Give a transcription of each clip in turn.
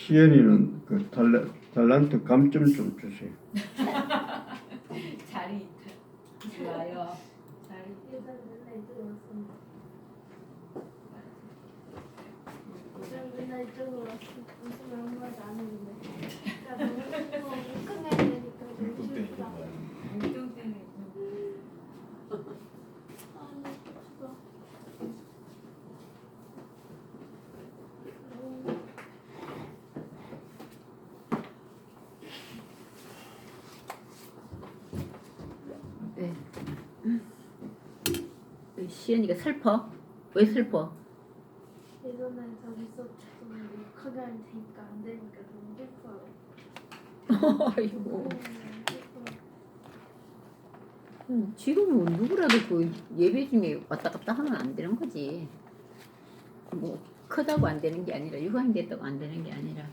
시연이는 그 달란트 감점 좀 주세요. 자리 좋아요. 자리 일단 맨날 이쪽으로 왔습니다. 저는 맨날 이쪽으로 왔습니다. 무슨 아무 말도 안 했는데. 그러니까 너무 뭉뚱해야 되니까 너무 싫다. 운동 때문에 아, 나 좋다. 네. 시연이가 슬퍼? 왜 슬퍼? 예전에 저기 있었던 욕하게 할 테니까 안 되니까 너무 슬퍼요. 아이고. 슬퍼요. 지금은 누구라도 그 예배 중에 왔다 갔다 하면 안 되는 거지. 뭐 크다고 안 되는 게 아니라 유학됐다고 안 되는 게 아니라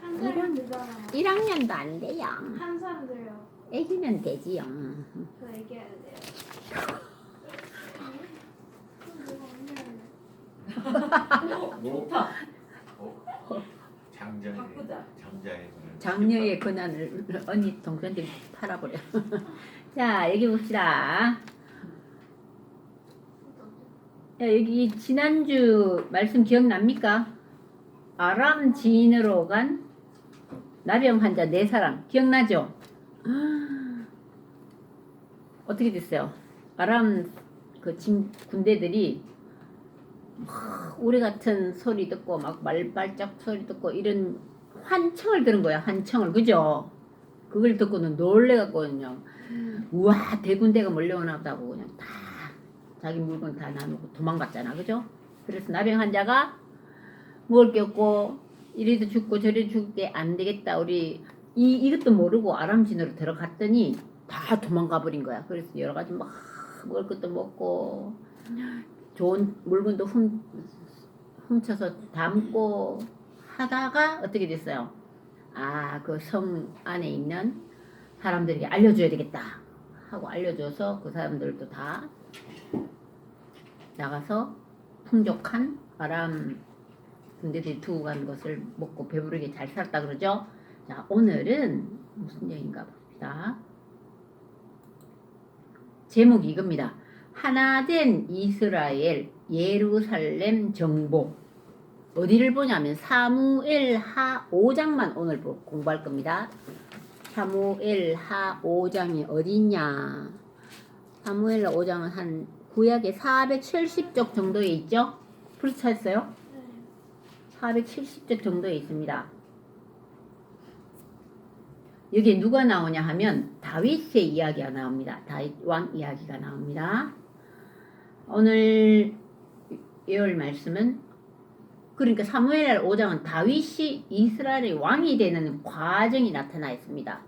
한 사람 되잖아. 1학년도 안 돼요. 한 사람 돼요. 애기면 되지요. 저 얘기해야 돼요. 좋다. 장자의 바꾸자. 장자의 장녀의 권한을 언니 동생들이 팔아버려. 자 여기 봅시다. 야, 여기 지난주 말씀 기억납니까? 아람 지인으로 간 나병 환자 4사람 기억나죠? 어떻게 됐어요? 아람 그 군대들이 막 우리 같은 소리 듣고 막 말발작 소리 듣고 이런 환청을 들은 거야. 환청을. 그죠? 그걸 듣고는 놀래갖고 그냥 우와 대군대가 몰려오나 보다고 그냥 다 자기 물건 다 나누고 도망갔잖아. 그죠? 그래서 나병 환자가 먹을 게 없고 이리도 죽고 저리도 죽게 안 되겠다. 우리 이것도 모르고 아람진으로 들어갔더니 다 도망가 버린 거야. 그래서 여러 가지 막 먹을 것도 먹고 좋은 물건도 훔쳐서 담고 하다가 어떻게 됐어요? 아, 그 성 안에 있는 사람들에게 알려줘야 되겠다 하고 알려줘서 그 사람들도 다 나가서 풍족한 아람 군대들이 두고 간 것을 먹고 배부르게 잘 살았다 그러죠? 자, 오늘은 무슨 얘기인가 봅시다. 제목이 이겁니다. 하나된 이스라엘 예루살렘 정복. 어디를 보냐면 사무엘하 5장만 오늘 공부할 겁니다. 사무엘하 5장이 어디 있냐? 사무엘하 5장은 한 구약에 470쪽 정도에 있죠? 벌써 찾았어요? 네. 470쪽 정도에 있습니다. 여기에 누가 나오냐 하면 다윗의 이야기가 나옵니다. 다윗 왕 이야기가 나옵니다. 오늘 예언 말씀은 그러니까 사무엘 5장은 다윗이 이스라엘의 왕이 되는 과정이 나타나 있습니다.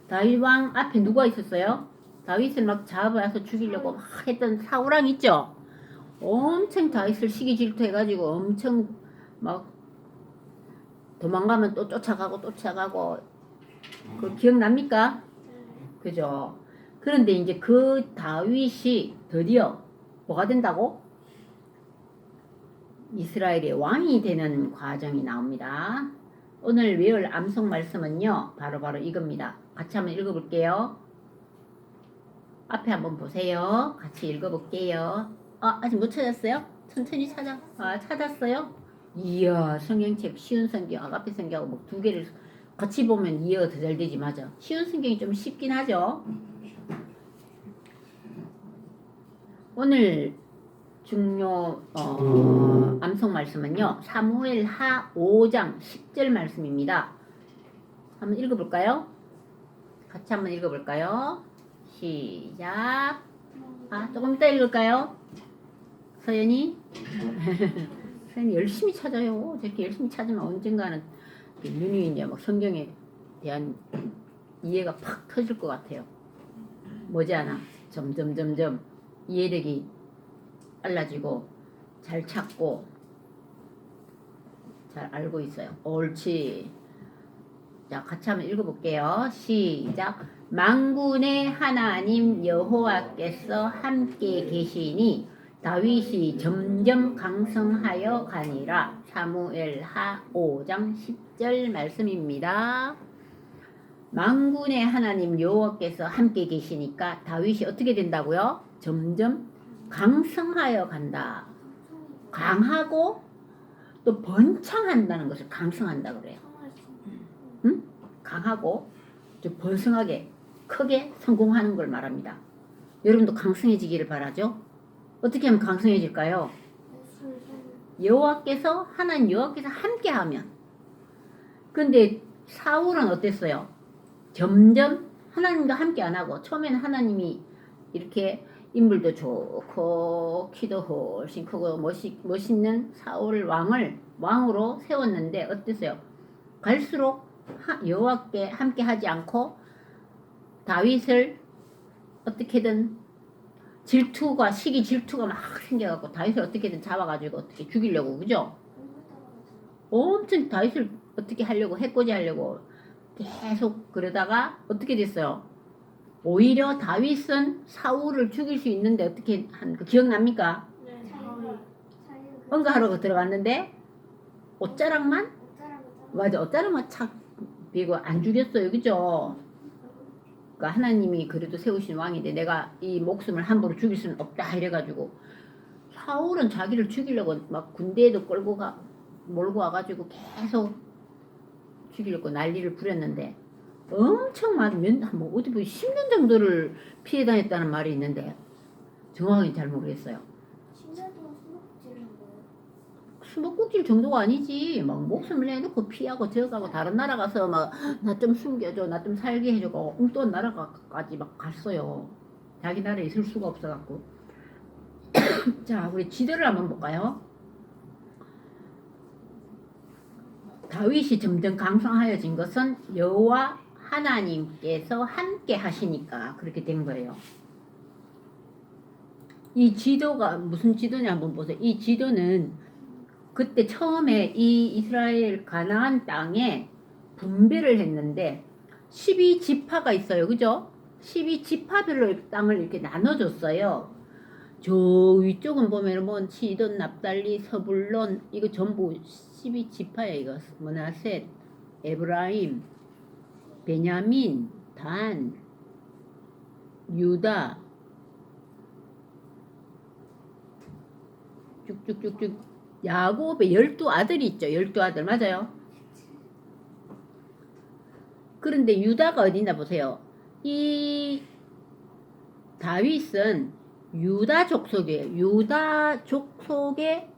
다윗 왕 앞에 누가 있었어요? 다윗을 막 잡아서 죽이려고 막 했던 사울왕 있죠? 엄청 다윗을 시기 질투해가지고 엄청 막 도망가면 또 쫓아가고 그 기억납니까? 그죠? 그런데 이제 그 다윗이 드디어 뭐가 된다고? 이스라엘의 왕이 되는 과정이 나옵니다. 오늘 외울 암송 말씀은요. 바로 이겁니다. 같이 한번 읽어볼게요. 앞에 한번 보세요. 같이 읽어볼게요. 아직 못 찾았어요? 천천히 찾아. 찾았어요? 이야, 성경책 쉬운 성경, 아가페 성경하고 뭐 2개를 같이 보면 이해가 더 잘 되지. 맞아. 쉬운 성경이 좀 쉽긴 하죠. 오늘 중요 암송 말씀은요. 사무엘하 5장 10절 말씀입니다. 한번 읽어볼까요? 같이 한번 읽어볼까요? 시작. 조금 이따 읽을까요? 서연이? 서연이 열심히 찾아요. 저렇게 열심히 찾으면 언젠가는 눈이 이제 막 성경에 대한 이해가 팍 터질 것 같아요. 머지않아 점점 이해력이 빨라지고 잘 찾고 잘 알고 있어요. 옳지. 자, 같이 한번 읽어볼게요. 시작. 만군의 하나님 여호와께서 함께 계시니 다윗이 점점 강성하여 가니라. 사무엘하 5장 10절 말씀입니다. 만군의 하나님 여호와께서 함께 계시니까 다윗이 어떻게 된다고요? 점점 강성하여 간다. 강하고 또 번창한다는 것을 강성한다 그래요. 응? 강하고 좀 번성하게 크게 성공하는 걸 말합니다. 여러분도 강성해지기를 바라죠? 어떻게 하면 강성해질까요? 여호와께서 하나님 여호와께서 함께하면. 근데 사울은 어땠어요? 점점 하나님과 함께 안 하고 처음에는 하나님이 이렇게 인물도 좋고 키도 훨씬 크고 멋있는 사울 왕으로 세웠는데 어땠어요? 갈수록 여호와께 함께 하지 않고 다윗을 어떻게든 시기 질투가 막 생겨갖고 다윗을 어떻게든 잡아가지고 어떻게 죽이려고 그죠? 엄청 다윗을 어떻게 하려고 해코지 하려고 계속 그러다가 어떻게 됐어요? 오히려 다윗은 사울을 죽일 수 있는데 어떻게 한 거 기억납니까? 네. 응가하러 들어갔는데 옷자락만 맞아 옷자락만 착 비고 안 죽였어요 그죠? 그러니까 하나님이 그래도 세우신 왕인데 내가 이 목숨을 함부로 죽일 수는 없다 이래가지고 사울은 자기를 죽이려고 막 군대에도 몰고 와가지고 계속 죽이려고 난리를 부렸는데 엄청 뭐 어디 보면 10년 정도를 피해 다녔다는 말이 있는데 정확하게 잘 모르겠어요. 수목국질 정도가 아니지. 막 목숨을 내놓고 피하고 저가고 다른 나라 가서 막 나 좀 숨겨줘, 나 좀 살게 해주고 엉뚱한 나라까지 막 갔어요. 자기 나라에 있을 수가 없어갖고. 자, 우리 지도를 한번 볼까요? 다윗이 점점 강성하여진 것은 여호와 하나님께서 함께 하시니까 그렇게 된 거예요. 이 지도가 무슨 지도냐 한번 보세요. 이 지도는 그때 처음에 이 이스라엘 가나안 땅에 분배를 했는데 12지파가 있어요. 그죠? 12지파별로 땅을 이렇게 나눠줬어요. 저 위쪽은 보면 뭐 시돈, 납달리, 서불론 이거 전부 12지파야. 이거 므낫셋, 에브라임, 베냐민, 단, 유다 쭉쭉쭉쭉 야곱의 12아들이 있죠. 12아들 맞아요. 그런데 유다가 어디나 보세요. 이 다윗은 유다 족속이에요. 유다 족속의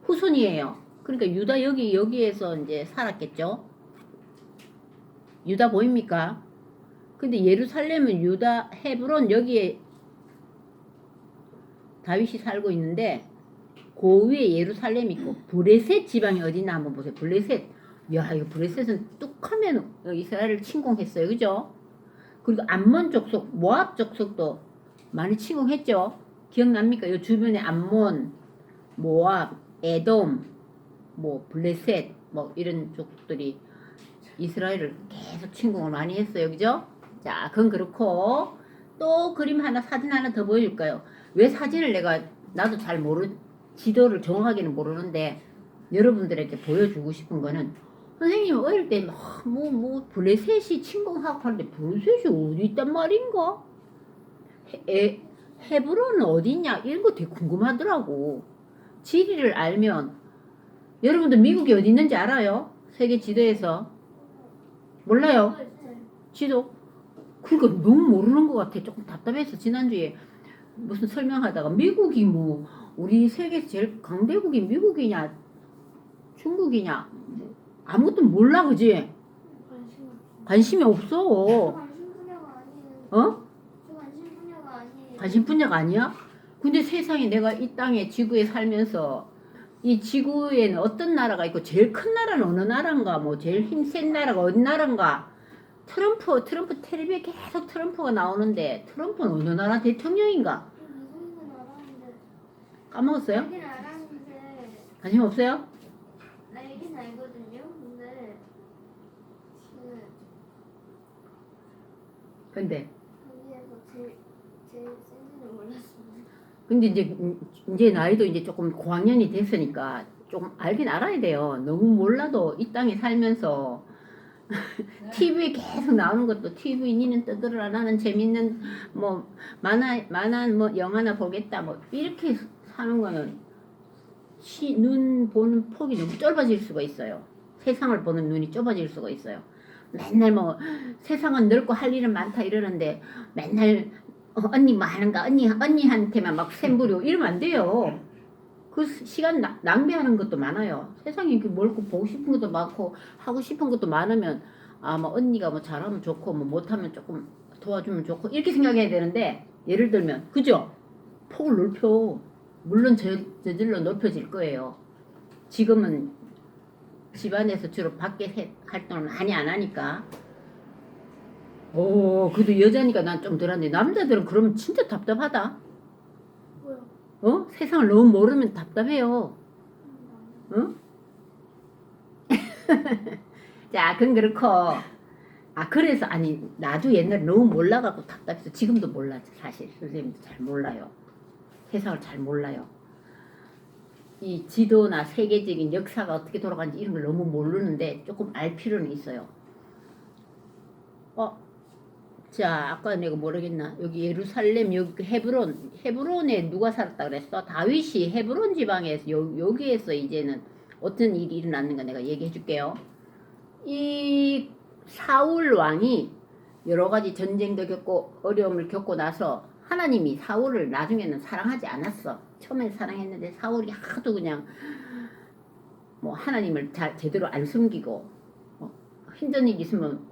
후손이에요. 그러니까 유다 여기에서 이제 살았겠죠. 유다 보입니까? 근데 예루살렘은 유다 헤브론 여기에 다윗이 살고 있는데 그 위에 예루살렘 있고 브레셋 지방이 어디나 한번 보세요. 브레셋. 야, 이거 브레셋은 뚝하면 이스라엘을 침공했어요. 그죠? 그리고 암몬 족속, 모압 족속도 많이 침공했죠. 기억납니까? 이 주변에 암몬, 모압, 에돔, 뭐 블레셋 뭐 이런 족들이 이스라엘을 계속 침공을 많이 했어요. 그죠? 자, 그건 그렇고 또 그림 하나 사진 하나 더 보여줄까요? 왜 사진을 나도 잘 지도를 정확하게는 모르는데 여러분들에게 보여주고 싶은 거는 선생님 어릴 때 뭐 블레셋이 침공하고 하는데 블레셋이 어디 있단 말인가? 헤브론은 어디 있냐? 이런 거 되게 궁금하더라고. 지리를 알면 여러분들 미국이 어디 있는지 알아요? 세계 지도에서 몰라요? 지도? 그러니까 너무 모르는 것 같아. 조금 답답해서 지난주에 무슨 설명하다가 미국이 뭐 우리 세계에서 제일 강대국이 미국이냐 중국이냐 아무것도 몰라. 그지? 관심이 없어. 관심 분야가 아니에요. 어? 저 관심 분야가 아니에요. 관심 분야가 아니야? 근데 세상에 내가 이 땅에 지구에 살면서 이 지구에는 어떤 나라가 있고 제일 큰 나라는 어느 나라인가 뭐 제일 힘센 나라가 어디 나라인가 트럼프 텔레비에 계속 트럼프가 나오는데 트럼프는 어느 나라 대통령인가 미국인 알았는데. 까먹었어요? 알긴 알았는데. 관심 없어요? 알긴 알거든요. 근데 거기에서 제일 센지는 몰랐습니다. 근데 이제 나이도 이제 조금 고학년이 됐으니까 좀 알긴 알아야 돼요. 너무 몰라도 이 땅에 살면서 TV에 계속 나오는 것도 TV 니는 떠들어라 나는 재밌는 뭐 만화 뭐 영화나 보겠다 뭐 이렇게 사는 거는 눈 보는 폭이 너무 좁아질 수가 있어요. 세상을 보는 눈이 좁아질 수가 있어요. 맨날 뭐 세상은 넓고 할 일은 많다 이러는데 맨날 언니 뭐 하는가 언니한테만 막 샘부리고 이러면 안 돼요. 그 시간 낭비하는 것도 많아요. 세상에 이렇게 멀고 보고 싶은 것도 많고 하고 싶은 것도 많으면 뭐 언니가 뭐 잘하면 좋고 뭐 못하면 조금 도와주면 좋고 이렇게 생각해야 되는데 예를 들면 그죠? 폭을 넓혀. 물론 저절로 넓혀질 거예요. 지금은 집안에서 주로 밖에 활동을 많이 안 하니까. 그래도 여자니까 난 좀 덜한데 남자들은 그러면 진짜 답답하다. 뭐야? 세상을 너무 모르면 답답해요. 자, 그건 그렇고. 그래서, 나도 옛날에 너무 몰라갖고 답답해서 지금도 몰라, 사실. 선생님도 잘 몰라요. 세상을 잘 몰라요. 이 지도나 세계적인 역사가 어떻게 돌아가는지 이런 걸 너무 모르는데 조금 알 필요는 있어요. 자, 아까 내가 모르겠나? 여기 예루살렘, 여기 헤브론에 누가 살았다 그랬어? 다윗이 헤브론 지방에서 여기에서 이제는 어떤 일이 일어났는가 내가 얘기해 줄게요. 이 사울 왕이 여러 가지 전쟁도 겪고 어려움을 겪고 나서 하나님이 사울을 나중에는 사랑하지 않았어. 처음엔 사랑했는데 사울이 하도 그냥 뭐 하나님을 제대로 안 숨기고 힘든 일 있으면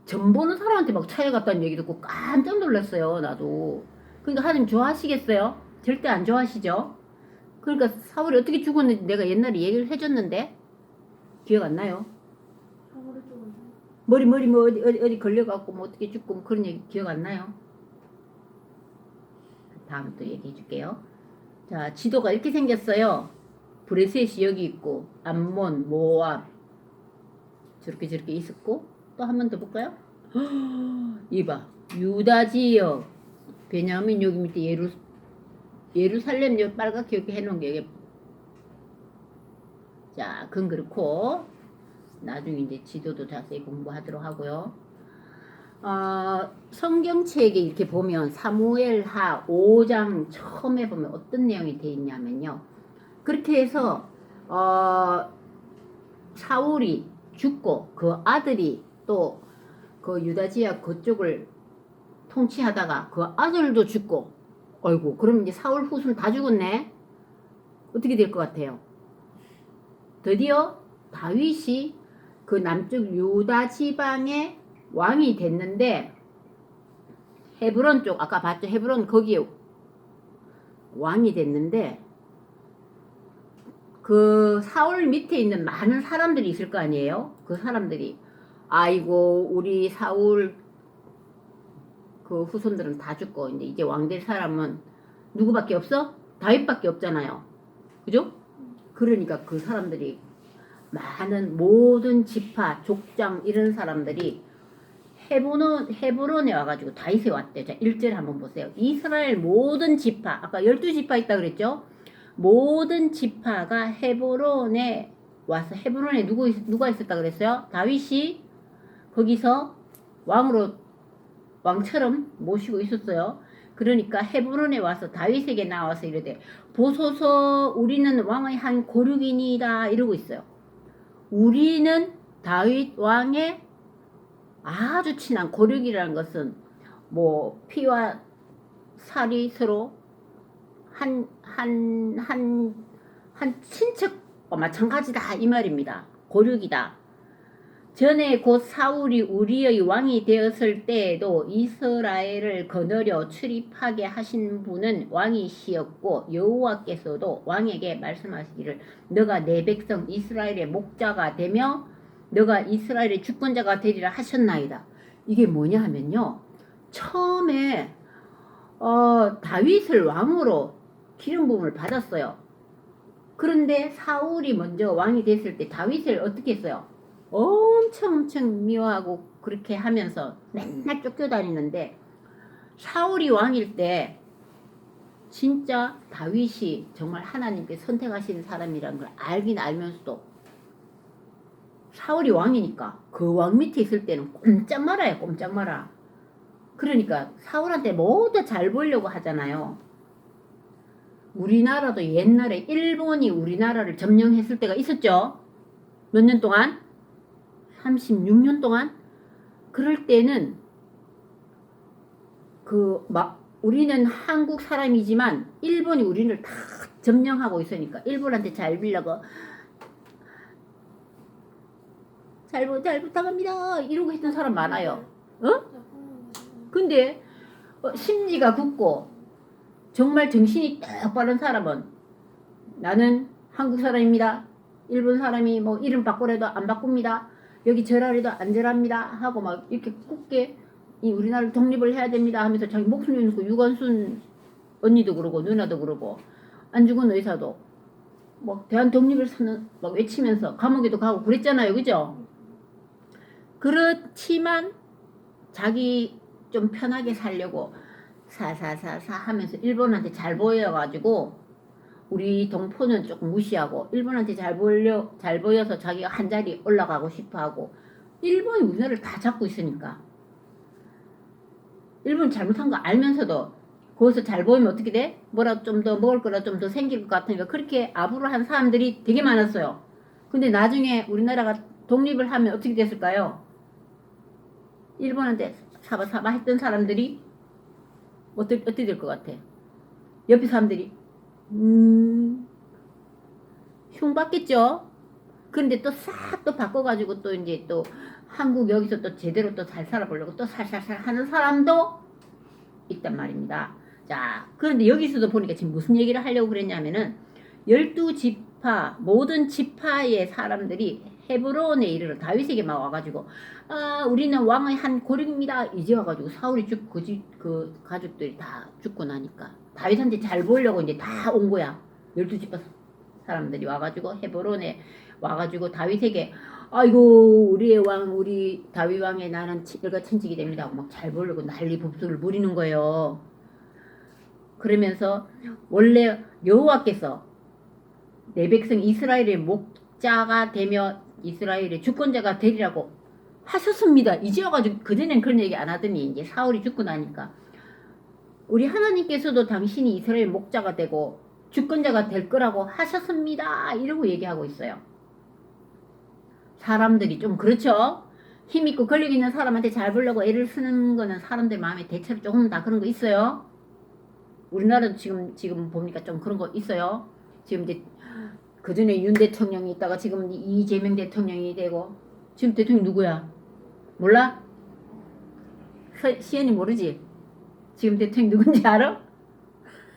전 보는 사람한테 막 찾아갔다는 얘기 듣고 깜짝 놀랐어요. 나도. 그러니까 하나님 좋아하시겠어요? 절대 안 좋아하시죠? 그러니까 사울이 어떻게 죽었는지 내가 옛날에 얘기를 해줬는데 기억 안 나요? 사고를 죽었네. 머리 뭐 어디 걸려갖고 뭐 어떻게 죽고 뭐 그런 얘기 기억 안 나요? 다음 또 얘기해 줄게요. 자, 지도가 이렇게 생겼어요. 브레셋이 여기 있고 암몬, 모압 저렇게 있었고 또 한 번 더 볼까요? 이봐, 유다 지역, 베냐민 여기 밑에 예루살렘 여기 빨갛게 이렇게 해놓은 게 이게. 자, 그건 그렇고 나중에 이제 지도도 자세히 공부하도록 하고요. 성경책에 이렇게 보면 사무엘하 5장 처음에 보면 어떤 내용이 돼 있냐면요. 그렇게 해서 사울이 죽고 그 아들이 또 그 유다 지역 그쪽을 통치하다가 그 아들도 죽고, 어이구, 그럼 이제 사울 후손 다 죽었네. 어떻게 될 것 같아요? 드디어 다윗이 그 남쪽 유다 지방의 왕이 됐는데 헤브론 쪽 아까 봤죠? 헤브론 거기에 왕이 됐는데 그 사울 밑에 있는 많은 사람들이 있을 거 아니에요? 그 사람들이 아이고 우리 사울 그 후손들은 다 죽고 이제 왕 될 사람은 누구밖에 없어? 다윗밖에 없잖아요. 그죠? 그러니까 그 사람들이 많은 모든 지파, 족장 이런 사람들이 헤브론에 와가지고 다윗에 왔대. 자, 1절 한번 보세요. 이스라엘 모든 지파, 아까 12지파 있다 그랬죠? 모든 지파가 헤브론에 와서, 헤브론에 누가 있었다 그랬어요? 다윗이 거기서 왕처럼 모시고 있었어요. 그러니까 헤브론에 와서 다윗에게 나와서 이러되 보소서 우리는 왕의 한 고륙이니이다 이러고 있어요. 우리는 다윗 왕의 아주 친한 고륙이라는 것은 뭐 피와 살이 서로 한 친척과 마찬가지다 이 말입니다. 고륙이다. 전에 곧 사울이 우리의 왕이 되었을 때에도 이스라엘을 거느려 출입하게 하신 분은 왕이시었고 여호와께서도 왕에게 말씀하시기를 너가 내 백성 이스라엘의 목자가 되며 너가 이스라엘의 주권자가 되리라 하셨나이다. 이게 뭐냐 하면요, 처음에 다윗을 왕으로 기름 부음을 받았어요. 그런데 사울이 먼저 왕이 됐을 때 다윗을 어떻게 했어요? 엄청 미워하고 그렇게 하면서 맨날 쫓겨다니는데 사울이 왕일 때 진짜 다윗이 정말 하나님께 선택하시는 사람이라는 걸 알긴 알면서도 사울이 왕이니까 그 왕 밑에 있을 때는 꼼짝 말아요. 꼼짝 말아. 그러니까 사울한테 모두 잘 보려고 하잖아요. 우리나라도 옛날에 일본이 우리나라를 점령했을 때가 있었죠. 몇 년 동안? 36년 동안? 그럴 때는 우리는 한국 사람이지만 일본이 우리를 다 점령하고 있으니까 일본한테 잘 빌려고 잘 부탁합니다 이러고 했던 사람 많아요. 어? 근데 심지가 굳고 정말 정신이 똑바른 사람은 나는 한국 사람입니다. 일본 사람이 뭐 이름 바꾸래도 안 바꿉니다. 여기 절하래도 안 절합니다. 하고 막 이렇게 굳게 이 우리나라를 독립을 해야 됩니다 하면서 자기 목숨 내놓고 유관순 언니도 그러고 누나도 그러고 안 죽은 의사도 뭐 대한 독립을 막 외치면서 감옥에도 가고 그랬잖아요. 그죠? 그렇지만 자기 좀 편하게 살려고 사사사사 하면서 일본한테 잘 보여가지고 우리 동포는 조금 무시하고 일본한테 잘 보여서 자기가 한 자리 올라가고 싶어하고 일본이 우리나라를 다 잡고 있으니까 일본 잘못한 거 알면서도 거기서 잘 보이면 어떻게 돼? 뭐라도 좀 더 먹을 거라 좀 더 생길 것 같으니까 그렇게 아부를 한 사람들이 되게 많았어요. 근데 나중에 우리나라가 독립을 하면 어떻게 됐을까요? 일본한테 사바사바 했던 사람들이 어떻게 될 것 같아? 옆에 사람들이 흉받겠죠? 그런데 또 싹 또 바꿔가지고 또 이제 또 한국 여기서 또 제대로 또 잘 살아보려고 또 살살살 하는 사람도 있단 말입니다. 자, 그런데 여기서도 보니까 지금 무슨 얘기를 하려고 그랬냐면은 12지파 모든 지파의 사람들이 헤브론에 이르러 다윗에게 막 와가지고 우리는 왕의 한 고륙입니다. 이제 와가지고 사울이 그 가족들이 다 죽고 나니까 다윗한테 잘 보려고 이제 다 온 거야. 12지파 사람들이 와가지고 헤브론에 와가지고 다윗에게 아이고 우리의 왕 우리 다윗 왕의 나는 일가천직이 됩니다 하고 막 잘 보려고 난리 법석을 부리는 거예요. 그러면서 원래 여호와께서 내 백성 이스라엘의 목자가 되며 이스라엘의 주권자가 되리라고 하셨습니다. 이제 와가지고 그전엔 그런 얘기 안 하더니 이제 사울이 죽고 나니까 우리 하나님께서도 당신이 이스라엘 목자가 되고 주권자가 될 거라고 하셨습니다. 이러고 얘기하고 있어요. 사람들이 좀 그렇죠. 힘있고 권력 있는 사람한테 잘 보려고 애를 쓰는 거는 사람들 마음에 대체로 조금 다 그런 거 있어요. 우리나라도 지금 보니까 좀 그런 거 있어요. 지금 이제 그 전에 윤 대통령이 있다가 지금 이재명 대통령이 되고 지금 대통령 누구야? 몰라? 시연이 모르지? 지금 대통령 누군지 알아?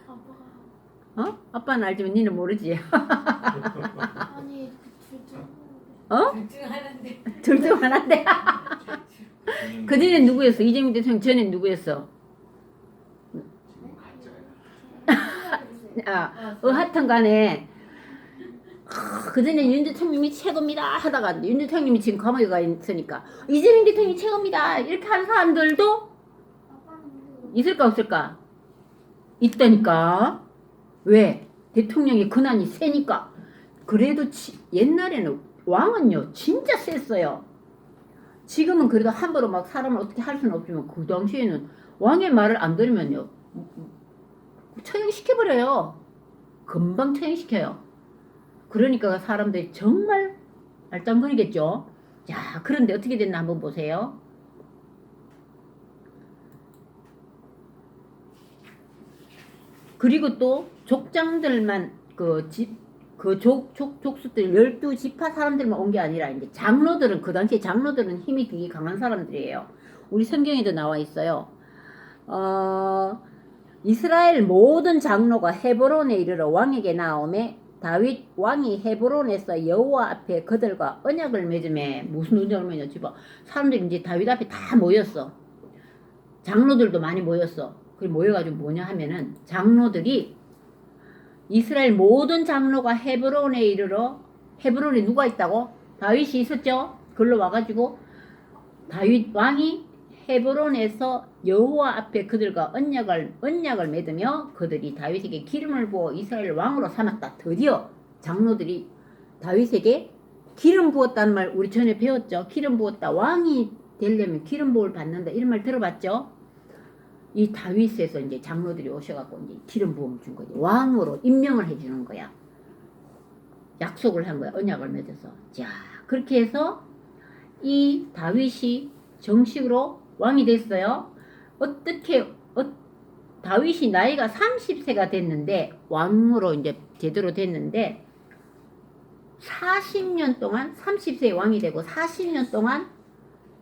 아빠가 어? 아빠는 알지만 니는 모르지? 아니 어? 둘 중 하나인데. 둘 중 하나인데. 그 전에 누구였어? 이재명 대통령 전에 누구였어? 하여튼 간에 그 전에 윤 대통령이 최고입니다 하다가 윤 대통령이 지금 감옥에 가 있으니까 이재명 대통령이 최고입니다 이렇게 하는 사람들도 있을까 없을까? 있다니까. 왜? 대통령의 권한이 세니까. 그래도 옛날에는 왕은요 진짜 셌어요. 지금은 그래도 함부로 막 사람을 어떻게 할 수는 없지만 그 당시에는 왕의 말을 안 들으면요 처형시켜버려요. 금방 처형시켜요. 그러니까 사람들이 정말 알짱거리겠죠. 자, 그런데 어떻게 됐나 한번 보세요. 그리고 또 족장들만 족수들 12지파 사람들만 온 게 아니라 이제 장로들은 그 당시에 장로들은 힘이 되게 강한 사람들이에요. 우리 성경에도 나와 있어요. 이스라엘 모든 장로가 헤브론에 이르러 왕에게 나오매 다윗 왕이 헤브론에서 여호와 앞에 그들과 언약을 맺음에 무슨 언약을 맺었지? 사람들이 이제 다윗 앞에 다 모였어. 장로들도 많이 모였어. 그리고 모여가지고 뭐냐 하면은 장로들이 이스라엘 모든 장로가 헤브론에 이르러 헤브론에 누가 있다고? 다윗이 있었죠. 글로 와가지고 다윗 왕이 헤브론에서 여호와 앞에 그들과 언약을 맺으며 그들이 다윗에게 기름을 부어 이스라엘 왕으로 삼았다. 드디어 장로들이 다윗에게 기름 부었다는 말 우리 전에 배웠죠. 기름 부었다. 왕이 되려면 기름 부을 받는다. 이런 말 들어봤죠? 이 다윗에서 이제 장로들이 오셔갖고 이제 기름 부음을 준 거지. 왕으로 임명을 해주는 거야. 약속을 한 거야. 언약을 맺어서. 자, 그렇게 해서 이 다윗이 정식으로 왕이 됐어요. 다윗이 나이가 30세가 됐는데 왕으로 이제 제대로 됐는데 40년 동안 30세에 왕이 되고 40년 동안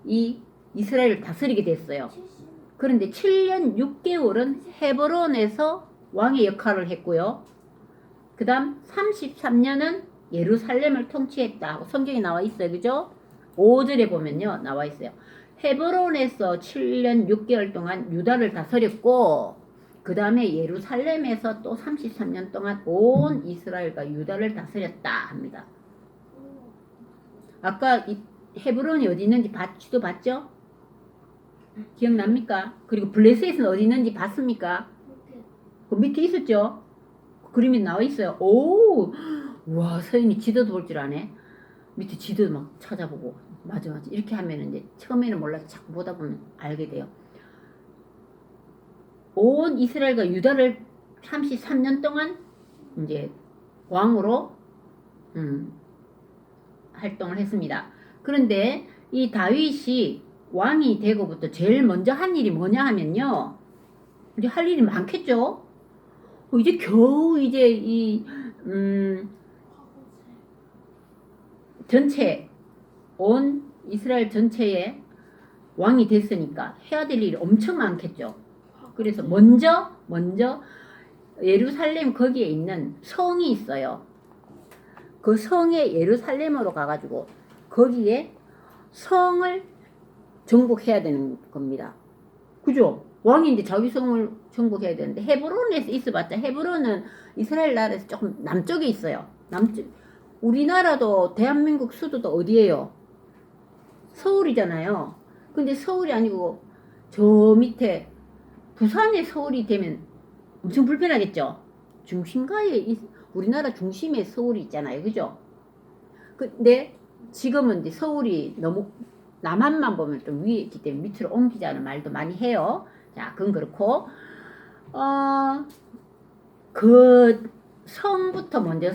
이 이스라엘을 다스리게 됐어요. 그런데 7년 6개월은 헤브론에서 왕의 역할을 했고요. 그 다음 33년은 예루살렘을 통치했다 하고 성경에 나와 있어요. 그죠? 5절에 보면요. 나와 있어요. 헤브론에서 7년 6개월 동안 유다를 다스렸고 그 다음에 예루살렘에서 또 33년 동안 온 이스라엘과 유다를 다스렸다 합니다. 아까 이 헤브론이 어디 있는지 지도 봤죠? 기억납니까? 그리고 블레셋은 어디 있는지 봤습니까? 그 밑에 있었죠? 그림이 나와 있어요. 오, 와, 서인이 지도도 볼 줄 아네. 밑에 지도 막 찾아보고 맞아 이렇게 하면 이제 처음에는 몰라서 자꾸 보다 보면 알게 돼요. 온 이스라엘과 유다를 33년 동안 이제 왕으로 활동을 했습니다. 그런데 이 다윗이 왕이 되고부터 제일 먼저 한 일이 뭐냐 하면요. 이제 할 일이 많겠죠. 이제 겨우 이제 이 전체 온 이스라엘 전체에 왕이 됐으니까 해야 될 일이 엄청 많겠죠. 그래서 먼저 예루살렘 거기에 있는 성이 있어요. 그 성에 예루살렘으로 가가지고 거기에 성을 정복해야 되는 겁니다. 그죠? 왕이 이제 자기성을 정복해야 되는데 헤브론에서 있어봤자 헤브론은 이스라엘 나라에서 조금 남쪽에 있어요. 우리나라도 대한민국 수도도 어디예요? 서울이잖아요. 근데 서울이 아니고 저 밑에 부산에 서울이 되면 엄청 불편하겠죠? 중심가에 우리나라 중심에 서울이 있잖아요. 그죠? 근데 지금은 이제 서울이 너무 남한만 보면 좀 위에 있기 때문에 밑으로 옮기자는 말도 많이 해요. 자, 그건 그렇고 그 성부터 먼저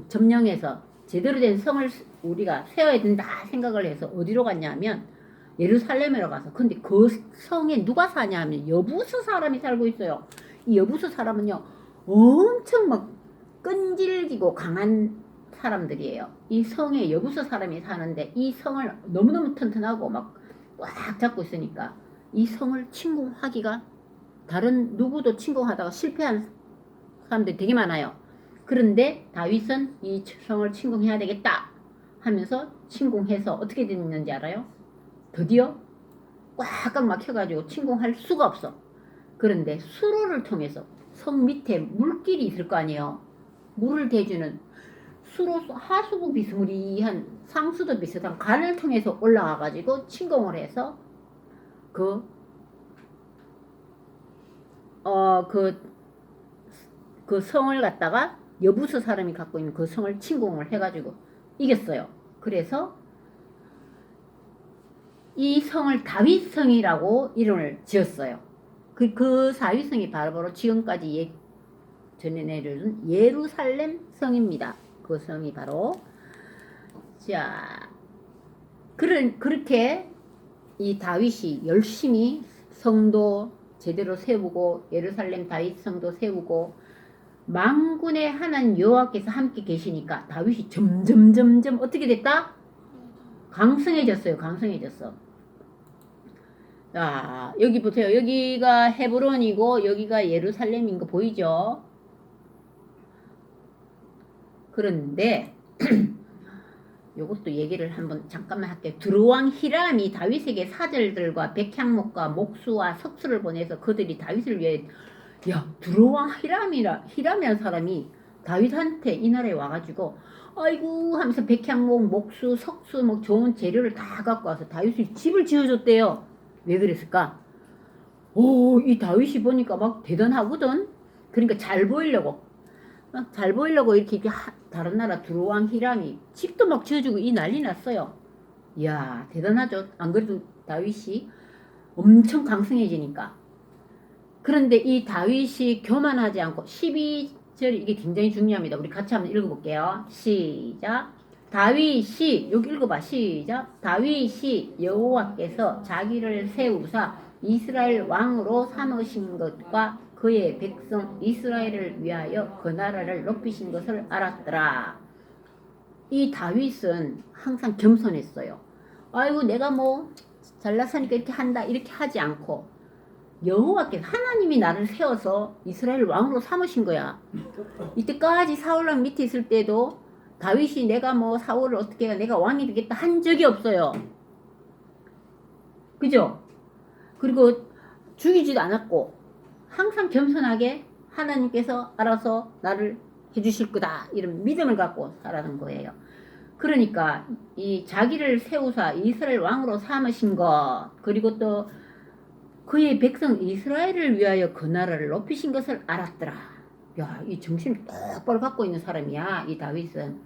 점령해서 제대로 된 성을 우리가 세워야 된다 생각을 해서 어디로 갔냐면 예루살렘으로 가서 근데 그 성에 누가 사냐 하면 여부수 사람이 살고 있어요. 이 여부수 사람은요 엄청 막 끈질기고 강한 사람들이에요. 이 성에 여부수 사람이 사는데 이 성을 너무너무 튼튼하고 막 꽉 잡고 있으니까 이 성을 침공하기가 다른 누구도 침공하다가 실패한 사람들이 되게 많아요. 그런데 다윗은 이 성을 침공해야 되겠다 하면서 침공해서 어떻게 됐는지 알아요? 드디어 꽉꽉 막혀가지고 침공할 수가 없어. 그런데 수로를 통해서 성 밑에 물길이 있을 거 아니에요. 물을 대주는 수로 하수구 비스무리한 상수도 비슷한 간을 통해서 올라와가지고 침공을 해서 그 성을 갖다가 여부수 사람이 갖고 있는 그 성을 침공을 해가지고 이겼어요. 그래서 이 성을 다윗성이라고 이름을 지었어요. 그 다윗성이 바로 지금까지 전해 내려준 예루살렘 성입니다. 그 성이 바로 자 그렇게 이 다윗이 열심히 성도 제대로 세우고 예루살렘 다윗성도 세우고 만군의 하나님 여호와께서 함께 계시니까 다윗이 점점 어떻게 됐다? 강성해졌어요. 강성해졌어. 자, 여기 보세요. 여기가 헤브론이고 여기가 예루살렘인 거 보이죠? 그런데 요것도 얘기를 한번 잠깐만 할게요. 두루왕 히람이 다윗에게 사절들과 백향목과 목수와 석수를 보내서 그들이 다윗을 위해 두루왕 히람이라는 사람이 다윗한테 이 나라에 와가지고 아이고 하면서 백향목, 목수, 석수 뭐 좋은 재료를 다 갖고 와서 다윗이 집을 지어줬대요. 왜 그랬을까? 오, 이 다윗이 보니까 막 대단하거든. 그러니까 잘 보이려고 막 잘 보이려고 이렇게 다른 나라 두로왕 히람이 집도 막 지어주고 이 난리 났어요. 이야, 대단하죠. 안 그래도 다윗이 엄청 강성해지니까. 그런데 이 다윗이 교만하지 않고 12절 이게 굉장히 중요합니다. 우리 같이 한번 읽어볼게요. 시작. 다윗이 여기 읽어봐. 시작. 다윗이 여호와께서 자기를 세우사 이스라엘 왕으로 삼으신 것과 그의 백성 이스라엘을 위하여 그 나라를 높이신 것을 알았더라. 이 다윗은 항상 겸손했어요. 아이고 내가 뭐 잘났으니까 이렇게 한다 이렇게 하지 않고 여호와께서 하나님이 나를 세워서 이스라엘 왕으로 삼으신 거야. 이때까지 사울왕 밑에 있을 때도 다윗이 내가 뭐 사울을 어떻게 해 내가 왕이 되겠다 한 적이 없어요. 그죠? 그리고 죽이지도 않았고 항상 겸손하게 하나님께서 알아서 나를 해주실 거다 이런 믿음을 갖고 살아가는 거예요. 그러니까 이 자기를 세우사 이스라엘 왕으로 삼으신 것 그리고 또 그의 백성 이스라엘을 위하여 그 나라를 높이신 것을 알았더라. 야, 이 정신을 똑바로 갖고 있는 사람이야 이 다윗은.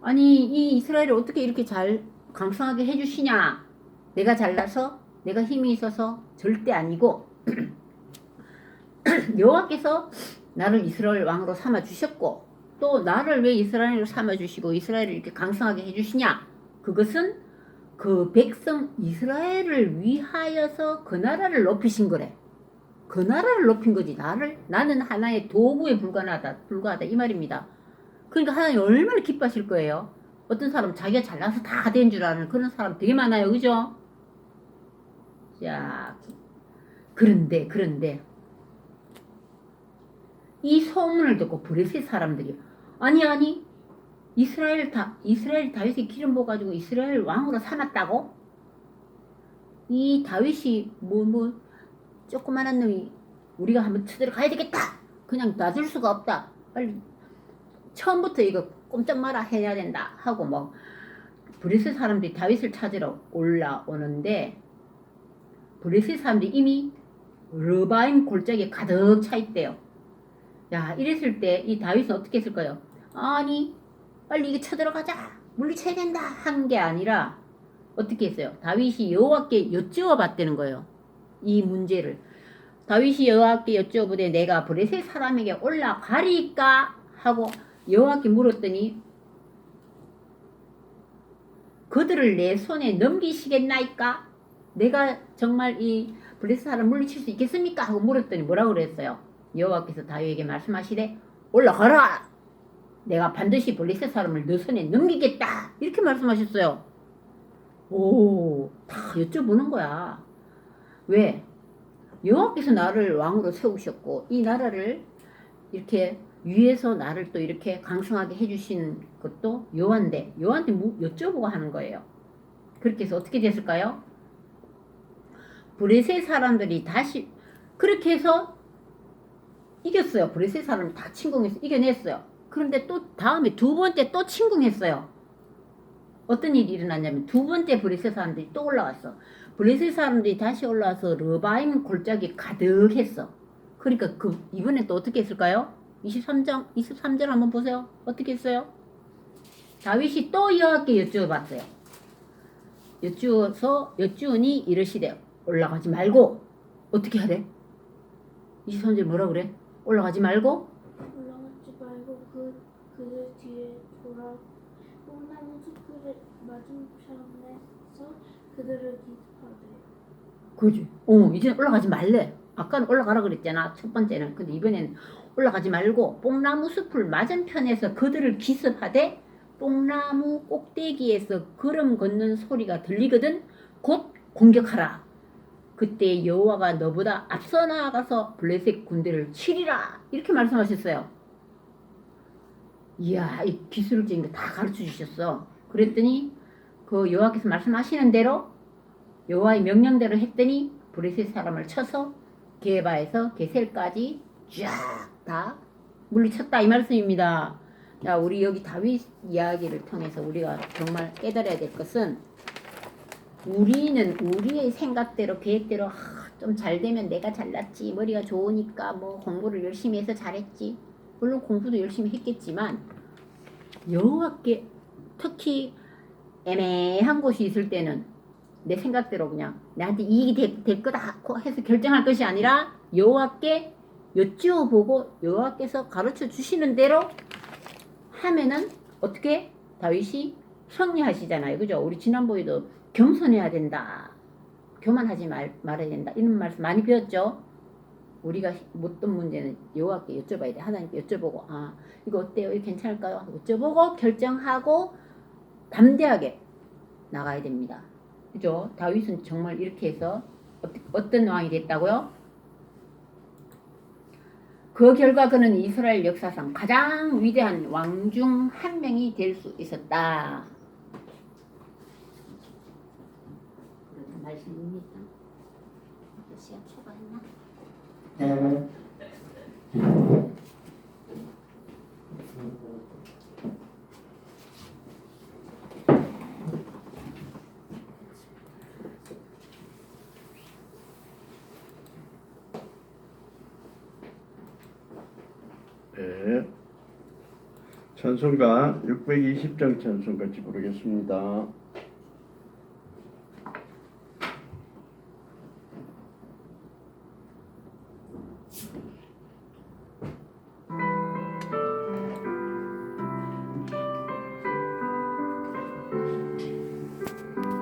아니 이 이스라엘을 어떻게 이렇게 잘 강성하게 해주시냐. 내가 잘나서 내가 힘이 있어서 절대 아니고 여호와께서 나를 이스라엘 왕으로 삼아 주셨고 또 나를 왜 이스라엘로 삼아 주시고 이스라엘을 이렇게 강성하게 해주시냐. 그것은 그 백성 이스라엘을 위하여서 그 나라를 높이신 거래. 그 나라를 높인 거지. 나는 하나의 도구에 불과하다 이 말입니다. 그러니까 하나님 얼마나 기뻐하실 거예요. 어떤 사람 자기가 잘나서 다 된 줄 아는 그런 사람 되게 많아요. 그죠? 자, 그런데 이 소문을 듣고 브레셋 사람들이 아니 이스라엘 다윗이 기름 부어가지고 이스라엘 왕으로 삼았다고? 이 다윗이 뭐 조그만한 놈이 우리가 한번 쳐들어 가야 되겠다. 그냥 놔줄 수가 없다. 빨리 처음부터 이거 꼼짝 마라 해야 된다 하고 뭐 브레셋 사람들이 다윗을 찾으러 올라오는데 브레셋 사람들이 이미 르바임 골짜기에 가득 차 있대요. 야, 이랬을 때 이 다윗은 어떻게 했을까요? 아니 빨리 이게 쳐들어가자 물리쳐야 된다 한 게 아니라 어떻게 했어요? 다윗이 여호와께 여쭈어 봤다는 거예요. 이 문제를 다윗이 여호와께 여쭈어보되 내가 브레셋 사람에게 올라가리까 하고 여호와께 물었더니 그들을 내 손에 넘기시겠나이까? 내가 정말 이 블레셋 사람 물리칠 수 있겠습니까? 하고 물었더니 뭐라고 그랬어요? 여호와께서 다윗에게 말씀하시되 올라가라! 내가 반드시 블레셋 사람을 너 손에 넘기겠다! 이렇게 말씀하셨어요. 오, 다 여쭤보는 거야. 왜? 여호와께서 나를 왕으로 세우셨고 이 나라를 이렇게 위에서 나를 또 이렇게 강성하게 해주신 것도 여호와인데 여호와한테 여쭤보고 하는 거예요. 그렇게 해서 어떻게 됐을까요? 브레셋 사람들이 다시 그렇게 해서 이겼어요. 브레셋 사람을 다 침공해서 이겨냈어요. 그런데 또 다음에 두 번째 또 침공했어요. 어떤 일이 일어났냐면 두 번째 브레셋 사람들이 또 올라왔어. 브레셋 사람들이 다시 올라와서 르바임 골짜기 가득했어. 그러니까 이번에 또 어떻게 했을까요? 23절 한번 보세요. 어떻게 했어요? 다윗이 또 여호와께 여쭈어봤어요. 여쭈으니 이르시되 올라가지 말고 어떻게 하래? 23절 뭐라 그래? 올라가지 말고 그 뒤에 돌아 뽕나무 숲을 맞은편에서 그들을 기습하되. 그지? 이제 올라가지 말래. 아까는 올라가라 그랬잖아. 첫 번째는. 근데 이번에는 올라가지 말고 뽕나무 숲을 맞은편에서 그들을 기습하되 뽕나무 꼭대기에서 걸음 걷는 소리가 들리거든 곧 공격하라. 그때 여호와가 너보다 앞서 나아가서 블레셋 군대를 치리라. 이렇게 말씀하셨어요. 이야, 이 기술적인 거 다 가르쳐 주셨어. 그랬더니 그 여호와께서 말씀하시는 대로 여호와의 명령대로 했더니 브레셋 사람을 쳐서 게바에서 게셀까지 쫙 다 물리쳤다 이 말씀입니다. 자, 우리 여기 다윗 이야기를 통해서 우리가 정말 깨달아야 될 것은 우리는 우리의 생각대로 계획대로 좀 잘 되면 내가 잘났지, 머리가 좋으니까 뭐 공부를 열심히 해서 잘했지. 물론 공부도 열심히 했겠지만 여호와께 특히 애매한 곳이 있을 때는 내 생각대로 그냥 나한테 이익이 될 거다 해서 결정할 것이 아니라 여호와께 여쭈어보고 여호와께서 가르쳐 주시는 대로 하면은 어떻게 다윗이 승리하시잖아요. 그죠? 우리 지난번에도 겸손해야 된다. 교만하지 말아야 된다. 이런 말씀 많이 배웠죠? 우리가 어떤 문제는 여호와께 여쭤봐야 돼. 하나님께 여쭤보고 아 이거 어때요? 이거 괜찮을까요? 여쭤보고 결정하고 담대하게 나가야 됩니다. 그죠? 다윗은 정말 이렇게 해서 어떤 왕이 됐다고요? 그 결과 그는 이스라엘 역사상 가장 위대한 왕 중 한 명이 될 수 있었다. 그런 말씀입니다. 시간 초과했나? 네. 찬송가 620장 찬송 같이 부르겠습니다.